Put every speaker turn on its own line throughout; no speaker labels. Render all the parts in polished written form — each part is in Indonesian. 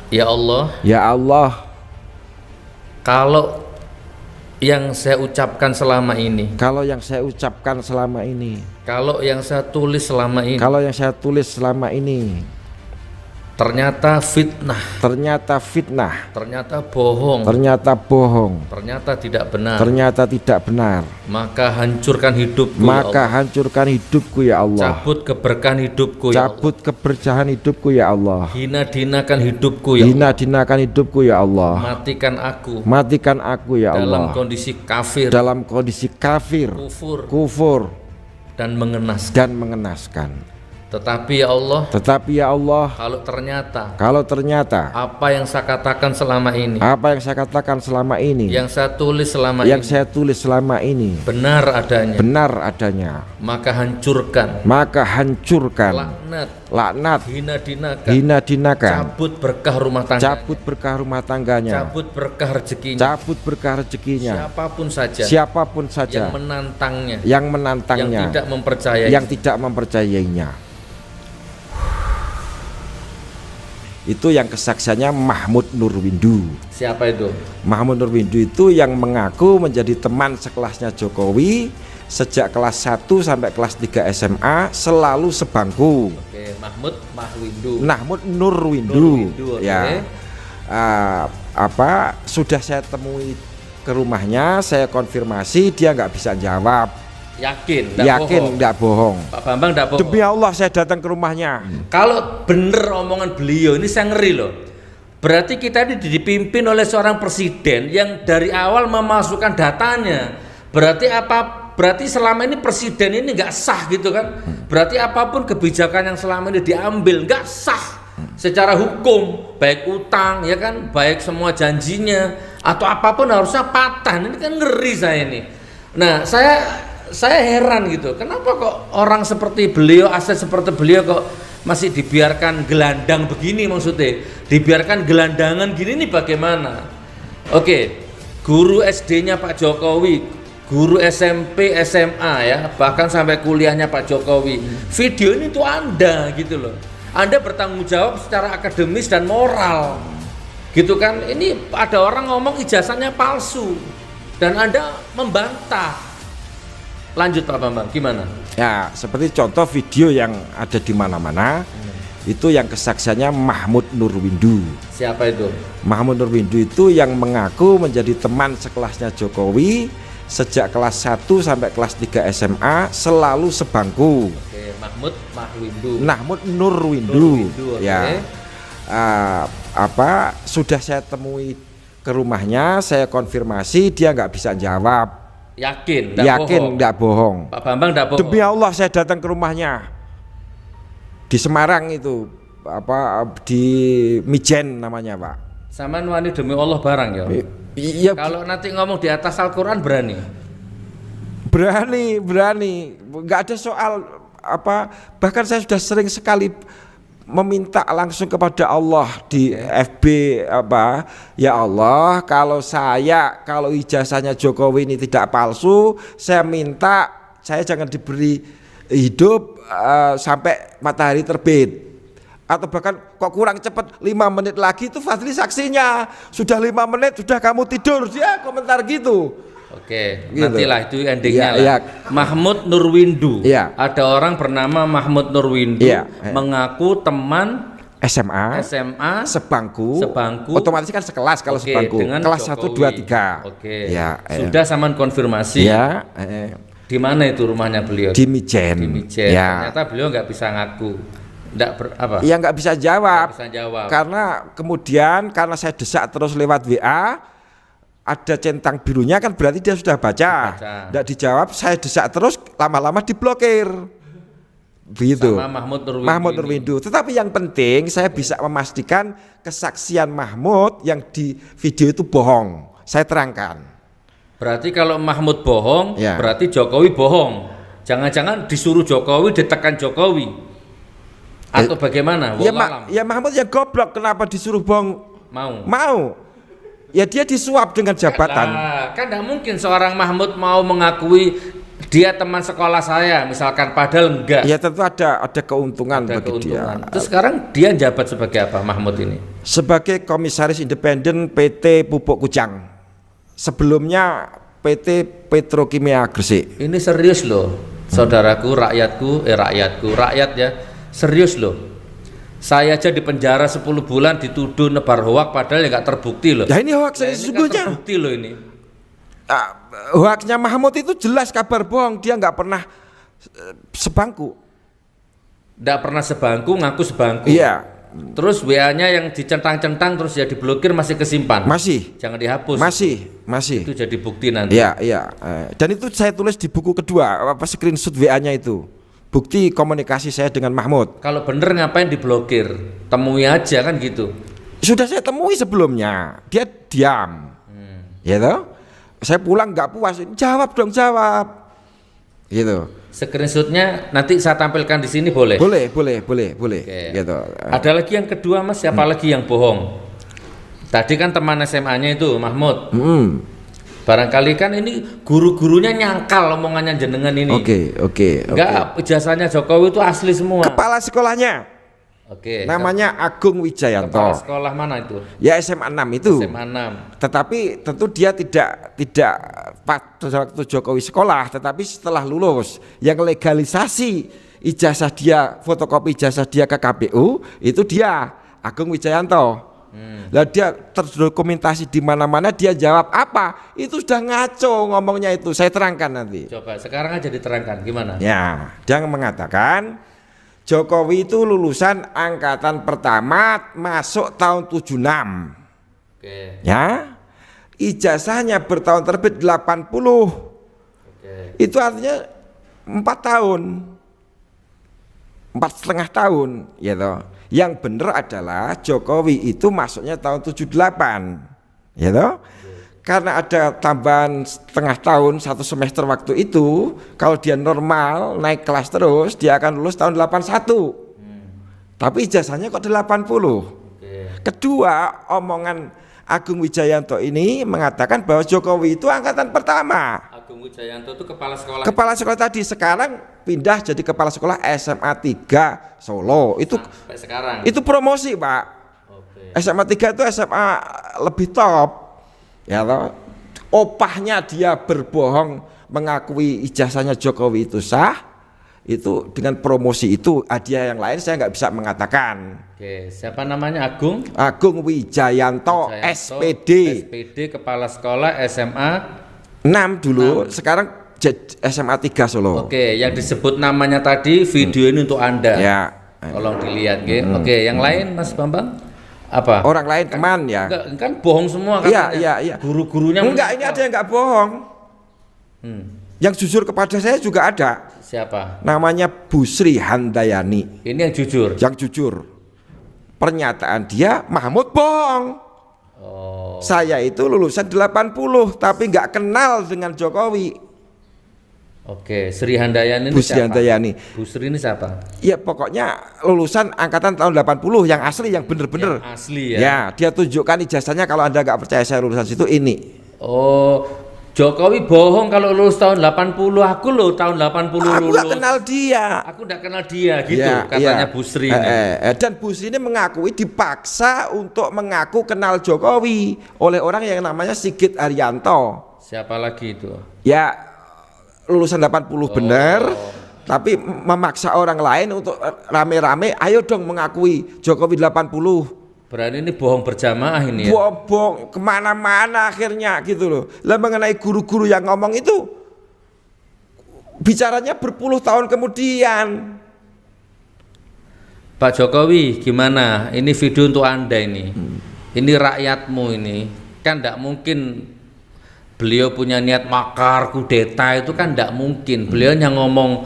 Ya Allah,
Ya Allah,
kalau yang saya ucapkan selama ini,
kalau yang saya ucapkan selama ini,
kalau yang saya tulis selama ini,
kalau yang saya tulis selama ini
ternyata fitnah,
ternyata fitnah,
ternyata bohong,
ternyata bohong,
ternyata tidak benar,
ternyata tidak benar,
maka hancurkan hidupku, ya
maka
Allah.
hancurkan hidupku ya Allah.
Cabut keberkahan hidupku, ya Allah.
Cabut keberkahan hidupku ya Allah.
Hina-dinakan hidupku, ya Allah.
Hina-dinakan hidupku ya Allah.
Matikan aku
Matikan aku ya
dalam
Allah.
kondisi kafir,
Dalam kondisi kafir, kufur
dan mengenaskan.
dan mengenaskan.
Tetapi ya Allah,
Tetapi ya Allah,
kalau ternyata
apa
yang saya katakan selama ini,
yang saya katakan selama ini,
yang saya tulis selama
yang
ini,
saya tulis selama ini
benar adanya,
benar adanya,
maka hancurkan,
maka hancurkan, laknat,
hina-dinakan,
hina-dinakan,
cabut berkah rumah tangga,
cabut berkah rumah tangganya,
cabut berkah rezekinya,
cabut berkah rezekinya,
siapapun saja
yang
menantangnya,
yang menantangnya,
yang tidak mempercayai,
yang tidak mempercayainya. Itu yang kesaksiannya Mahmud Nurwindu.
Siapa itu?
Mahmud Nurwindu itu yang mengaku menjadi teman sekelasnya Jokowi sejak kelas 1 sampai kelas 3 SMA, selalu sebangku.
Oke,
Mahmud Nurwindu.
Okay.
Ya. Sudah saya temui ke rumahnya, saya konfirmasi, dia nggak bisa jawab.
Yakin
Nggak bohong.
Pak Bambang nggak bohong.
Demi Allah saya datang ke rumahnya.
Kalau bener omongan beliau ini, saya ngeri loh. Berarti kita ini dipimpin oleh seorang presiden yang dari awal memasukkan datanya. Berarti selama ini presiden ini nggak sah gitu kan? Berarti apapun kebijakan yang selama ini diambil nggak sah secara hukum, baik utang ya kan, baik semua janjinya atau apapun harusnya patah. Ini kan ngeri saya ini. Nah, saya heran gitu, kenapa kok orang seperti beliau, aset seperti beliau kok masih dibiarkan gelandang begini, maksudnya dibiarkan gelandangan gini nih bagaimana? Oke, guru SD-nya Pak Jokowi, guru SMP, SMA ya, bahkan sampai kuliahnya Pak Jokowi, video ini tuh Anda gitu loh, Anda bertanggung jawab secara akademis dan moral gitu kan. Ini ada orang ngomong ijazahnya palsu dan Anda membantah. Lanjut Pak Bambang, gimana?
Ya, seperti contoh video yang ada di mana-mana, itu yang kesaksiannya Mahmud Nurwindu.
Siapa itu?
Mahmud Nurwindu itu yang mengaku menjadi teman sekelasnya Jokowi sejak kelas 1 sampai kelas 3 SMA, selalu sebangku.
Oke, Mahmud
Nurwindu.
Okay.
Ya. Sudah saya temui ke rumahnya, saya konfirmasi, dia nggak bisa jawab.
Yakin
nggak bohong.
Pak Bambang nggak bohong.
Demi Allah saya datang ke rumahnya di Semarang itu, di Mijen namanya Pak.
Sama wani demi Allah barang ya.
Iya.
Kalau nanti ngomong di atas Al-Quran berani.
Nggak ada soal bahkan saya sudah sering sekali meminta langsung kepada Allah di FB ya Allah, kalau ijazahnya Jokowi ini tidak palsu, saya minta saya jangan diberi hidup sampai matahari terbit, atau bahkan kok kurang cepat 5 menit lagi itu Fadli saksinya, sudah 5 menit sudah kamu tidur, dia komentar gitu.
Oke,
gitu.
Nantilah itu endingnya
ya.
Mahmud Nurwindu.
Ya.
Ada orang bernama Mahmud Nurwindu mengaku teman SMA
sebangku. Otomatis kan sekelas kalau sebangku. Kelas
Jokowi.
1, 2, 3.
Oke.
Ya.
Sudah saman konfirmasi.
Ya.
Di mana itu rumahnya beliau?
Di Mijen.
Ya. Ternyata beliau nggak bisa ngaku.
Nggak bisa jawab. Karena kemudian saya desak terus lewat WA, ada centang birunya kan berarti dia sudah baca. Nggak dijawab, saya desak terus, lama-lama diblokir. Begitu.
Sama
Mahmud Nurwindu. Tetapi yang penting saya bisa memastikan kesaksian Mahmud yang di video itu bohong. Saya terangkan.
Berarti kalau Mahmud bohong, berarti Jokowi bohong. Jangan-jangan disuruh Jokowi, ditekan Jokowi. Atau bagaimana?
Ya Mahmud ya goblok, kenapa disuruh bohong? Mau. Ya dia disuap dengan jabatan.
Kan tidak mungkin seorang Mahmud mau mengakui dia teman sekolah saya misalkan, padahal enggak.
Ya tentu ada keuntungan
Ada
bagi dia.
keuntungan. Terus sekarang dia jabat sebagai apa, Mahmud ini?
Sebagai komisaris independen PT Pupuk Kujang. Sebelumnya PT Petrokimia Gresik.
Ini serius loh, saudaraku, rakyat ya, serius loh. Saya aja di penjara 10 bulan dituduh nebar hoak padahal ya nggak terbukti loh.
Ya ini hoax
Ini
sesungguhnya.
kan terbukti loh ini.
Hoaxnya Mahmud itu jelas kabar bohong, dia nggak pernah sebangku.
Nggak pernah sebangku, ngaku sebangku.
Iya.
Terus WA-nya yang dicentang-centang terus ya diblokir masih kesimpan.
Masih.
Jangan dihapus.
Masih.
Itu jadi bukti nanti.
Iya. Dan itu saya tulis di buku kedua, screenshot WA-nya itu. Bukti komunikasi saya dengan Mahmud.
Kalau bener ngapain diblokir? Temui aja kan gitu.
Sudah saya temui sebelumnya, dia diam. Ya toh? Saya pulang nggak puas, jawab dong, jawab. Gitu.
Screenshotnya nanti saya tampilkan di sini boleh?
Boleh.
Oke.
Gitu.
Ada lagi yang kedua Mas, siapa lagi yang bohong? Tadi kan teman SMA-nya itu Mahmud. Barangkali kan ini guru-gurunya nyangkal omongannya jenengan ini.
Oke.
Enggak, ijazahnya Jokowi itu asli semua.
Kepala sekolahnya
Oke.
namanya Agung
Kepala
Wijayanto.
sekolah mana itu?
Ya SMA 6 itu.
SMA 6.
Tetapi tentu dia tidak pada waktu Jokowi sekolah, tetapi setelah lulus yang legalisasi ijazah dia, fotokopi ijazah dia ke KPU itu dia Agung Wijayanto. Lah dia terdokumentasi di mana-mana, dia jawab apa? Itu sudah ngaco ngomongnya itu. Saya terangkan nanti.
Coba sekarang aja diterangkan gimana?
Ya, dia mengatakan Jokowi itu lulusan angkatan pertama masuk tahun 76.
Oke.
Ya. Ijazahnya bertahun terbit 80.
Oke.
Itu artinya 4 tahun. 4,5 tahun, ya toh. Yang benar adalah Jokowi itu masuknya tahun 78. Ya toh? Karena ada tambahan setengah tahun, 1 semester waktu itu, kalau dia normal naik kelas terus, dia akan lulus tahun 81. Tapi ijazahnya kok 80. Kedua, omongan Agung Wijayanto ini mengatakan bahwa Jokowi itu angkatan pertama.
Agung Wijayanto itu kepala sekolah.
Kepala sekolah tadi, sekarang pindah jadi kepala sekolah SMA 3 Solo. Itu
sampai sekarang.
itu promosi, Pak.
Oke.
SMA 3 itu SMA lebih top. Ya toh, opahnya dia berbohong mengakui ijazahnya Jokowi itu sah, itu dengan promosi itu hadiah yang lain saya nggak bisa mengatakan.
Oke, siapa namanya?
Agung Wijayanto, SPD.
SPD kepala sekolah SMA
6 dulu, sekarang SMA 3 Solo.
Oke, yang disebut namanya tadi video ini untuk Anda.
Ya.
Tolong dilihat, Oke, yang lain Mas Bambang? Apa?
Orang lain teman ya.
Enggak, kan bohong semua kan?
Iya.
Guru-gurunya
Enggak, ini ada yang nggak bohong. Yang jujur kepada saya juga ada.
Siapa?
Namanya Busri Handayani.
Ini yang jujur.
Yang jujur. Pernyataan dia Mahmud bohong.
Oh.
Saya itu lulusan 80 tapi nggak kenal dengan Jokowi.
Oke, Sri Handayani ini
Busri
siapa?
Handayani.
Busri ini siapa?
Ya pokoknya lulusan angkatan tahun 80 yang asli, yang bener-bener.
Yang asli ya.
Ya, dia tunjukkan ijazahnya kalau Anda nggak percaya saya lulusan situ ini.
Oh, Jokowi bohong kalau lulus tahun 80. Aku loh tahun 80
Aku
lulus.
nggak kenal dia.
Aku nggak kenal dia gitu
Ya,
katanya
ya.
Busri ini.
Dan Busri ini mengakui dipaksa untuk mengaku kenal Jokowi oleh orang yang namanya Sigit Arianto.
Siapa lagi itu?
Ya lulusan 80 benar, tapi memaksa orang lain untuk rame-rame ayo dong mengakui Jokowi 80.
Berarti ini bohong berjamaah ini ya.
Bohong kemana-mana akhirnya gitu loh. Lah mengenai guru-guru yang ngomong itu bicaranya berpuluh tahun kemudian.
Pak Jokowi gimana? Ini video untuk Anda ini. Ini rakyatmu ini. Kan tidak mungkin beliau punya niat makar, kudeta, itu kan tidak mungkin. Beliau hanya ngomong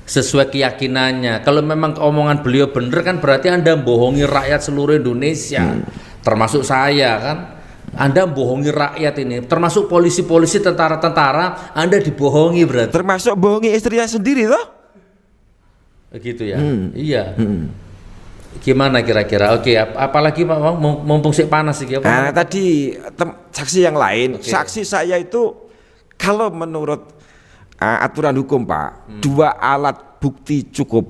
sesuai keyakinannya. Kalau memang omongan beliau benar kan berarti Anda bohongi rakyat seluruh Indonesia. Termasuk saya kan. Anda bohongi rakyat ini. Termasuk polisi-polisi, tentara-tentara, Anda dibohongi berarti.
Termasuk bohongi istrinya sendiri toh?
Begitu ya. Iya. Gimana kira-kira? Oke, apalagi Pak, mumpung sik panas sih.
Nah, tadi saksi yang lain,
Oke.
saksi saya itu kalau menurut aturan hukum Pak, 2 alat bukti cukup.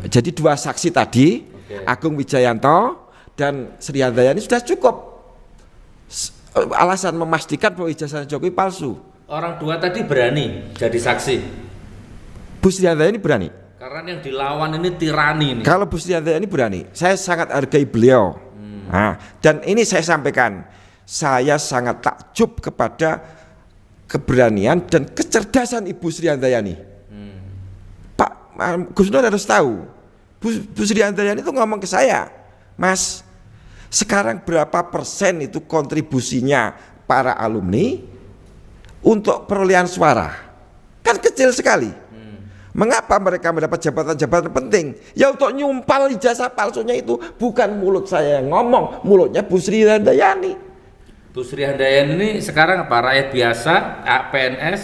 Jadi 2 saksi tadi, Agung Wijayanto dan Sri Handayani sudah cukup. Alasan memastikan bahwa ijazah Jokowi palsu.
Orang 2 tadi berani jadi saksi.
Bu Sri Handayani berani.
Karena yang dilawan ini tirani ini.
Kalau Bu Sri Handayani berani, saya sangat hargai beliau. Nah, dan ini saya sampaikan, saya sangat takjub kepada keberanian dan kecerdasan Ibu Sri Handayani. Pak Gus Nur harus tahu, Bu Sri Handayani itu ngomong ke saya, Mas, sekarang berapa persen itu kontribusinya para alumni untuk perolehan suara? Kan kecil sekali. Mengapa mereka mendapat jabatan-jabatan penting? Ya untuk nyumpal ijazah palsunya itu. Bukan mulut saya yang ngomong, mulutnya Bu Sri Handayani.
Bu Sri Handayani ini sekarang apa? Rakyat biasa, PNS?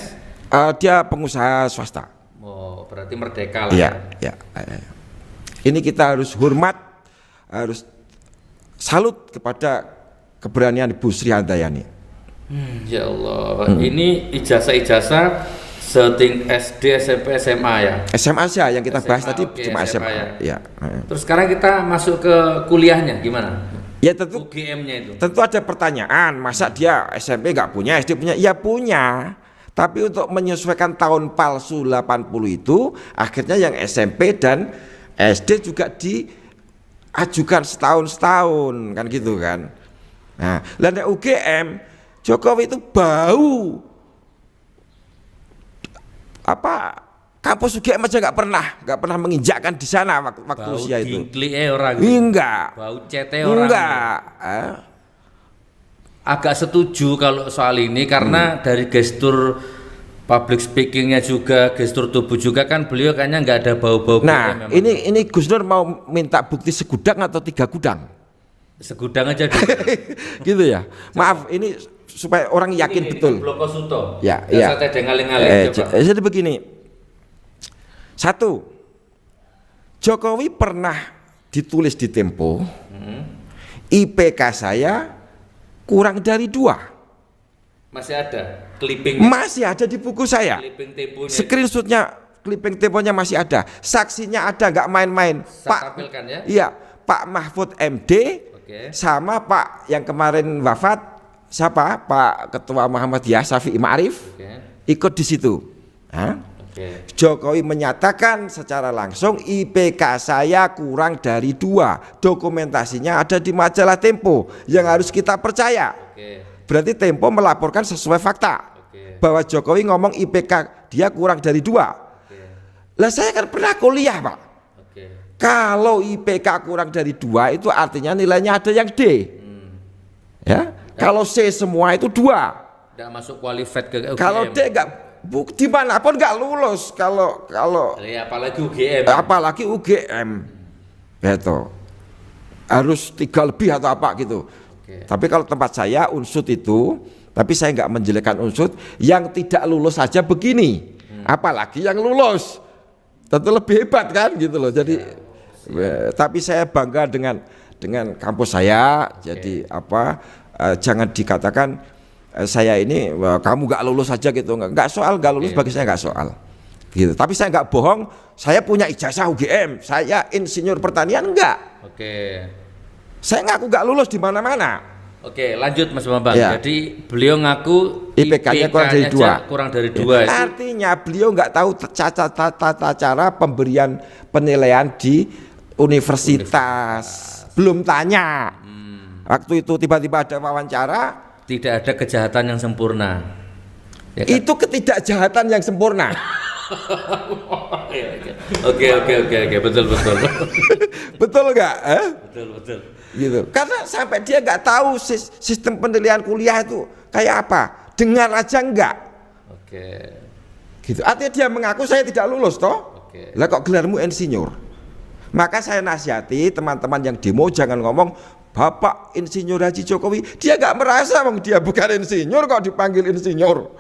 Dia pengusaha swasta.
Oh, berarti merdeka lah.
Iya, ya. Ini kita harus hormat, harus salut kepada keberanian Bu Sri Handayani.
Ya Allah, ini ijazah-ijazah seting SD, SMP, SMA ya?
SMA saja yang kita bahas tadi, cuma
SMA
SMA. Ya.
Terus sekarang kita masuk ke kuliahnya gimana?
Ya tentu
UGM-nya itu.
Tentu ada pertanyaan, masa dia SMP nggak punya, SD punya? Ya punya. Tapi untuk menyesuaikan tahun palsu 80 itu, akhirnya yang SMP dan SD juga diajukan setahun kan gitu kan. Nah, lalu UGM Jokowi itu bau kampus UGM aja nggak pernah menginjakkan di sana waktu usia itu.
Bau orang.
Enggak.
Bau cete orang.
Enggak.
Agak setuju kalau soal ini karena dari gestur public speakingnya juga, gestur tubuh juga kan beliau kayaknya nggak ada bau-bau.
Nah, ini Gus Nur mau minta bukti segudang atau 3 gudang?
Segudang aja dulu.
Gitu ya. Maaf, ini supaya orang yakin ini betul.
Bloko Suto.
Ya, ya. Jadi begini. 1, Jokowi pernah ditulis di Tempo, IPK saya kurang dari 2.
Masih ada clipping.
Masih ada di buku saya.
Clipping Temponya.
Screenshotnya, clipping Temponya masih ada. Saksinya ada, nggak main-main.
Pak tampilkan ya.
Iya, Pak Mahfud MD. Sama Pak yang kemarin wafat, siapa? Pak Ketua Muhammadiyah Syafi'i Ma'arif, ikut di situ. Jokowi menyatakan secara langsung IPK saya kurang dari 2. Dokumentasinya ada di majalah Tempo yang harus kita percaya. Berarti Tempo melaporkan sesuai fakta bahwa Jokowi ngomong IPK dia kurang dari 2. Lah saya kan pernah kuliah Pak. Kalau IPK kurang dari 2 itu artinya nilainya ada yang D. Ya. Kalau C semua itu 2.
Tidak masuk qualified ke UGM.
Kalau D enggak dimanapun enggak lulus kalau
apalagi UGM.
Apalagi UGM. Gitu. Harus 3 lebih atau apa gitu. Tapi kalau tempat saya Unsud itu, tapi saya enggak menjelekkan Unsud, yang tidak lulus saja begini. Apalagi yang lulus. Tentu lebih hebat kan gitu loh. Jadi tapi saya bangga dengan kampus saya. Jadi jangan dikatakan saya ini kamu nggak lulus saja gitu, nggak soal nggak lulus bagi saya nggak soal gitu. Tapi saya nggak bohong, saya punya ijazah UGM, saya insinyur pertanian enggak. Saya ngaku nggak lulus di mana-mana.
Lanjut Mas Bambang. Jadi beliau ngaku
IPK-nya
kurang dari 2.
Artinya beliau nggak tahu tata cara pemberian penilaian di universitas. Belum tanya. Waktu itu tiba-tiba ada wawancara.
Tidak ada kejahatan yang sempurna.
Ya kan? Itu ketidakjahatan yang sempurna.
Oke, betul.
Betul nggak?
Betul.
Gitu. Karena sampai dia nggak tahu sistem penilaian kuliah itu kayak apa. Dengar aja enggak. Gitu. Artinya dia mengaku saya tidak lulus toh. Lah kok gelarmu insinyur? Maka saya nasihati teman-teman yang demo jangan ngomong Bapak Insinyur Haji Jokowi. Dia nggak merasa dia bukan insinyur kok dipanggil insinyur.